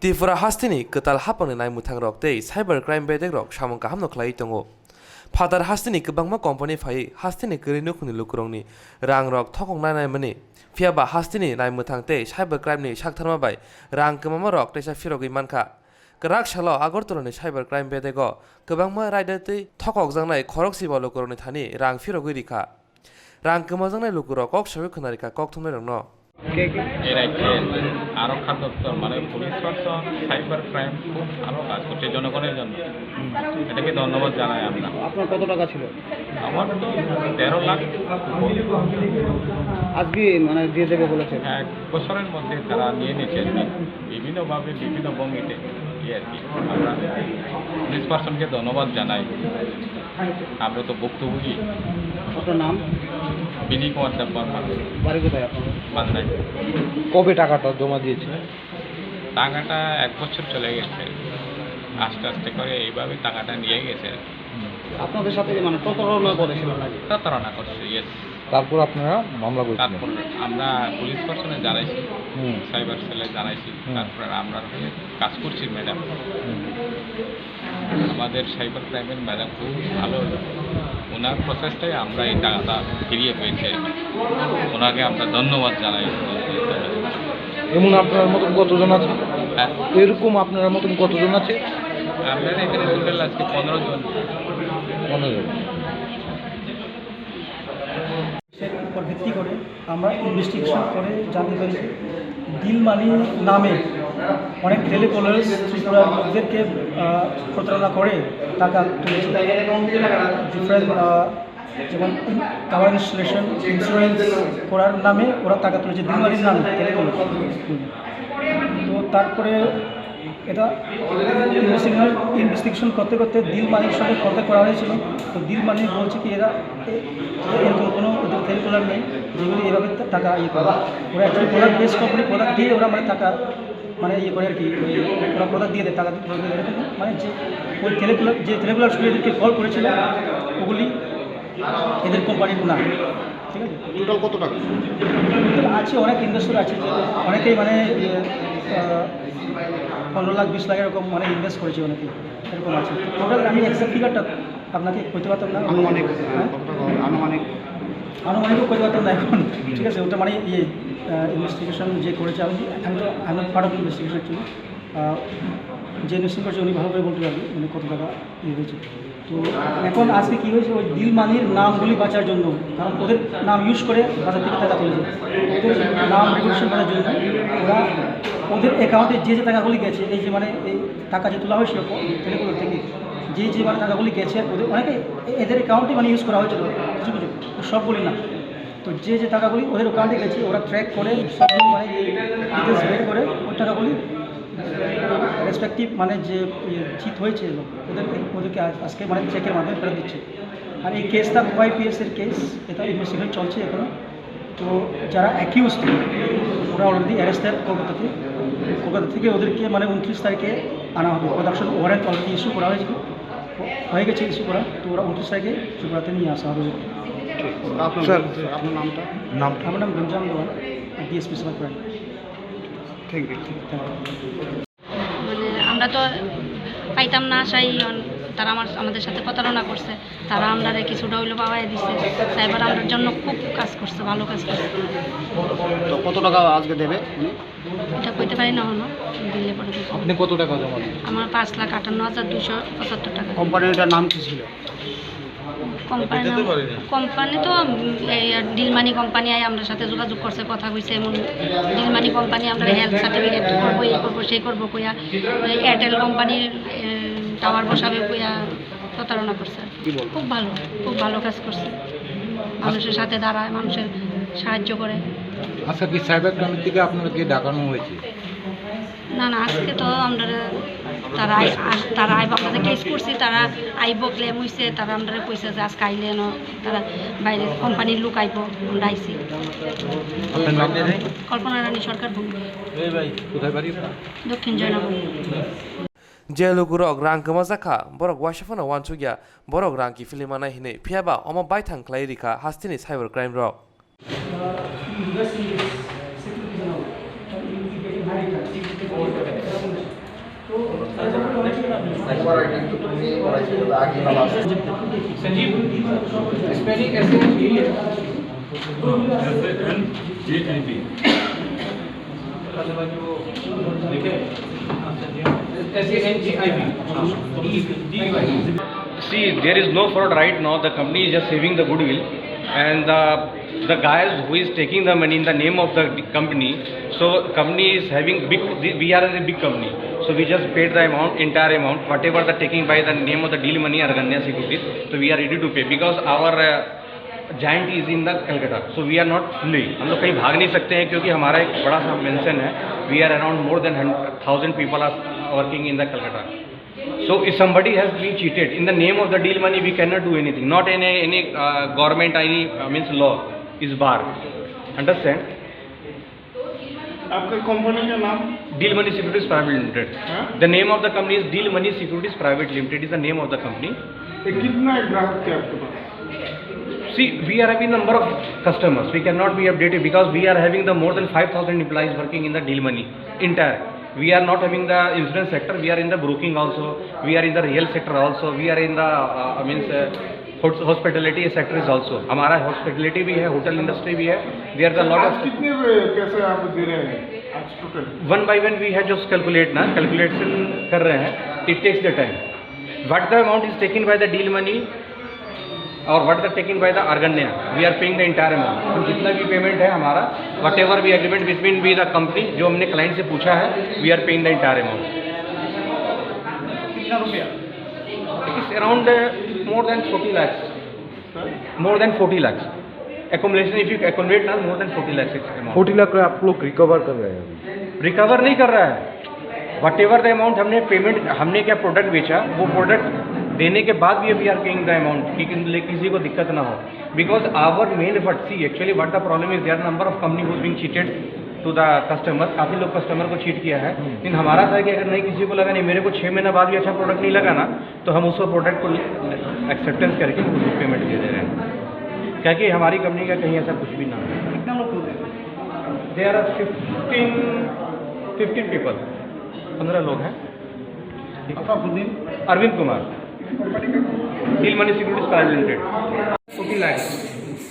Tifura hastini ketal hapangni nai muthang rok tei cyber crime bedek rok samong kaham no khlai tongo. Father hastini kebangma company phai hastini kerinu khuni lukurongni rang rok thokong nai mani. Phiaba hastini nai muthang tei cyber crime ni saktharma bai rang kemama rok tesa firogui mankha. Kerak salo agortolani cyber crime bedego kebangma rider tei thokok jangnai khorok sibo lukurongni thani rang firogui rikha. Rang kemajangnai lukurok kok sabi khunarika kok thumnai rokno. এর আগে আরক্ষা দপ্তর মানে police প্রশাসন cyber crime খুব ভালো কাজ করছে জনগণের জন্য। এটাকে ধন্যবাদ জানাই আমরা। আপনার কত টাকা ছিল? আমার তো 13 লাখ আজকে মানে দিয়ে দেবে বলেছে। এক বছরের মধ্যে তারা নিয়ে নিচ্ছে বিভিন্নভাবে বিভিন্ন ভঙ্গিতে আর কি। আমরা পুলিশ প্রশাসনকে ধন্যবাদ জানাই। আমরা তো ভুক্তভোগী। আপনার নাম? বিনি কুমার দেববর্মা। বাড়ি কোথায় আপনার? মান্দায়। কবে টাকাটা জমা দিয়েছে? টাকাটা 1 বছর চলে গেছে। আস্তে আস্তে করে এইভাবে টাকাটা নিয়ে গেছে। আপনাদের সাথে মানে প্রতারণা করেছিল নাকি? প্রতারণা করছে, ইয়েস। তারপর আপনারা মামলা করেছিলেন? তারপর আমরা পুলিশ প্রশাসনে জানাইছি, সাইবার সেলে জানাইছি, তারপরে আমরা কাজ করছি ম্যাডাম। আমাদের সাইবার ক্রাইমের ম্যাডাম খুব ভালো, ওনার প্রচেষ্টায় আমরা এই টাকাটা ফিরিয়ে পেয়েছি। ওনাকে আমরা ধন্যবাদ জানাই। এমন আপনার মতন কতজন আছে? হ্যাঁ, এরকম আপনার মতন কতজন আছে? আপনারা এখানে টোটাল আজকে 15 জন। 15 জন। উপর ভিত্তি করে আমরা ইনভেস্টিগেশন করে জানতে পারি ডিল মানি নামে অনেক টেলিকলার্স ত্রিপুরার লোকদেরকে প্রতারণা করে টাকা তুলেছে। ডিফারেন্ট যেমন টাওয়ার ইনস্টলেশন, ইন্স্যুরেন্স করার নামে ওরা টাকা তুলেছে ডিল মানির নামে টেলিকলার। তো তারপরে এটা ইনভেস্টিগেশন করতে করতে দিল মানির সঙ্গে কন্ট্যাক্ট করা হয়েছিল। তো দিল মানি বলছে কি এরা এরকম কোনো ওদের টেলিকলার নেই যেগুলি এভাবে টাকা ইয়ে করে। ওরা actually product base company product দিয়ে ওরা মানে টাকা মানে ইয়ে করে আর কি। ওরা প্রোডাক্ট দিয়ে দেয় টাকা এরকম মানে যে ওই টেলিকলারগুলো এদেরকে কল করেছিল ওগুলি এদের কোম্পানির না। ঠিক আছে, টোটাল কত টাকা আছে? অনেক ইনভেস্টর আছে, যে অনেকেই মানে 15 লাখ 20 লাখ এরকম মানে ইনভেস্ট করেছে অনেকেই, এরকম আছে। টোটাল আমি এক্সাক্ট ফিগারটা আপনাকে কইতে পারতাম না। আনুমানিকও কইতে পারতাম না এখন। ঠিক আছে, ওটা মানে ইয়ে ইনভেস্টিগেশন যে করেছে আমি পার্ট অফ ইনভেস্টিগেশন অ্যাকচুয়ালি। যে ইনভেস্টিগেশন করেছে উনি ভালো করে বলতে পারবে মানে কত টাকা ইয়ে হয়েছে। তো এখন আজকে কী হয়েছে, ওই ডিল মানির নামগুলি বাঁচার জন্য, কারণ ওদের নাম ইউজ করে বাজার থেকে টাকা তুলেছে, ওদের নাম রেগুলেশন করার জন্য ওরা ওদের অ্যাকাউন্টে যে টাকাগুলি গেছে, এই যে মানে এই টাকা যে তোলা হয়েছিল টেলিকলার থেকে যে মানে টাকাগুলি গেছে ওদের অনেকে এদের অ্যাকাউন্টে মানে ইউজ করা হয়েছিল কিছু কিছু, সবগুলি না। তো যে টাকাগুলি ওদের অ্যাকাউন্টে গেছে ওরা ট্র্যাক করে সবগুলি মানে ডিটেলস বের করে ওই টাকাগুলি রেসপেক্টিভ মানে যে চিট হয়েছে ওদেরকে আজকে মানে চেকের মাধ্যমে ফেরত দিচ্ছে। আর এই কেসটা OYPS এর কেস, এটা ইনভেস্টিগেশন চলছে এখনো। তো যারা অ্যাকিউজ ওরা অলরেডি অ্যারেস্টেড কলকাতা থেকে ওদেরকে মানে 29 তারিখে আনা হবে। প্রোডাকশন ওয়ারেন্ট অলরেডি ইস্যু করা হয়ে গেছে ইস্যু করা। তো ওরা 29 তারিখে ত্রিপুরাতে নিয়ে আসা হবে। আপনার নামটা? আমার নাম Gunjam Dewan, DSP cyber crime. Thank you. মানে আমরা তো পাইতাম না আশাই, তারা আমাদের সাথে প্রতারণা করছে। তারা আমরা কিছুটা হইলো পাওয়াই দিচ্ছে। সাইবার আমাদের জন্য খুব কাজ করছে, ভালো কাজ করছে। তো কত টাকা আজকে দেবে? এটা কইতে পারি না হলো, দিলে পরে দেবো। আপনি কত টাকা জমা দেবেন? আমার 5,58,275 টাকা। কোম্পানিটার নাম কি ছিল? কোম্পানি তো ডিল মানি কোম্পানি আমাদের সাথে যোগাযোগ করছে, কথা কইছে। এমন ডিল মানি কোম্পানি আমরা হেলথ সার্টিফিকেট করবো, এই করবো সেই করবো কইয়া, এয়ারটেল কোম্পানির টাওয়ার বসাবে কইয়া প্রতারণা করছে। খুব ভালো কাজ করছে, মানুষের সাথে দাঁড়ায়, মানুষের সাহায্য করে। আচ্ছা, কি সাইবার ক্রাইমের থেকে আপনাকে ডাকানো হয়েছে? না আজকে তো আমরা তারা আইব, আপনাদের কেস করছি, তারা আইব ক্লেম হয়েছে, তারা আমরা কইছে যে আজকে আইলে তারা বাইরে কোম্পানির লোক আইব, আমরা আইসি। কল্পনা রানী সরকার ভূমি, দক্ষিণ জয়নগর। যে lukurok rang kemazakha borok washaphana wanchugya borok rang ki filimana hine phiaba oma baithang khlai rika hastini cyber crime rok invest in this security now, in getting high See, there is no fraud right now. The company is just saving the goodwill, and the guys who is taking the money in the name of the company. So company is having big. We are a big company, so we just paid the amount, entire amount, whatever the taking by the name of the deal money Arganya Securities. So we are ready to pay because our giant is in the Calcutta. So we are not fully. हम लोग कहीं भाग नहीं सकते हैं क्योंकि हमारा एक बड़ा सा मेंशन है. We are around more than 1,000 people are working in the Calcutta. So if somebody has been cheated in the name of the deal money, we cannot do anything. Not any government, any means law is bar. Understand? आपका company का नाम Deal Money Securities Private Limited. The name of the company is Deal Money Securities Private Limited. Is the name of the company. ये कितना ग्राहक थे आपके पास? See, we are having number of customers. We cannot be updated because we are having the more than 5,000 employees working in the deal money entire. We are not having the insurance sector. We are in the broking also. We are in the real sector also. We are in the hospitality sector is also. हमारा hospitality भी है, hotel industry भी है. There are a lot आज of कितने पैसे आप दे रहे हैं आज total? one by one we have just calculation कर रहे हैं. It takes the time. What the amount is taken by the deal money और what the taken by the Arganya, we are paying the entire amount. तो जितना भी payment है हमारा, whatever भी agreement between we the company, जो हमने client से पूछा है, we are paying the entire amount. कितना रुपया? It's around more than 40 lakhs. More than 40 lakhs. Accumulation if you accumulate now more than 40 lakhs it's amount. 40 lakh आप लोग रिकवर कर रहे हैं? रिकवर नहीं कर रहा है. Whatever the amount हमने पेमेंट, हमने क्या प्रोडक्ट बेचा, वो प्रोडक्ट देने के बाद भी we are paying the amount कि किसी को दिक्कत ना हो. Because our main effort, see actually what the problem is there number of company whose being cheated to the customer. काफ़ी लोग कस्टमर को चीट किया है. लेकिन हमारा था कि अगर नहीं किसी को लगा, नहीं मेरे को 6 महीने बाद भी अच्छा प्रोडक्ट नहीं लगा ना, तो हम उसको प्रोडक्ट को एक्सेप्टेंस करके उसको पेमेंट दे दे रहे हैं. क्या कि हमारी कंपनी का कहीं ऐसा कुछ भी ना हो. कितना लोग होते? देयर आर 15 पीपल, 15 लोग हैं. आपका खुद ही अरविंद कुमार, कंपनी का deal money securities private limited. 40 lakhs.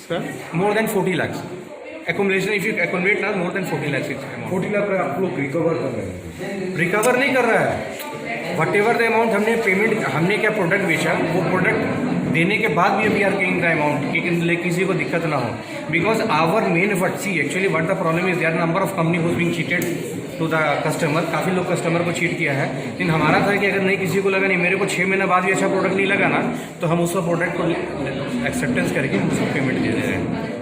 Sir More than 40 lakhs. Accumulation if you accumulate now more than 40 lakhs it's amount. 40 lakh आप लोग रिकवर कर रहे हैं? रिकवर नहीं कर रहा है. वटेवर द अमाउंट हमने पेमेंट, हमने क्या प्रोडक्ट बेचा, वो प्रोडक्ट देने के बाद भी we are paying the amount कि किसी को दिक्कत ना हो. Because our main effort, see actually what the problem is there number of company whose being cheated to the customer. काफ़ी लोग कस्टमर को चीट किया है. लेकिन हमारा था कि अगर नहीं किसी को लगा, नहीं मेरे को 6 महीने बाद भी अच्छा प्रोडक्ट नहीं लगा ना, तो हम उसको प्रोडक्ट को एक्सेप्टेंस करके हम उसको पेमेंट दे दे रहे हैं.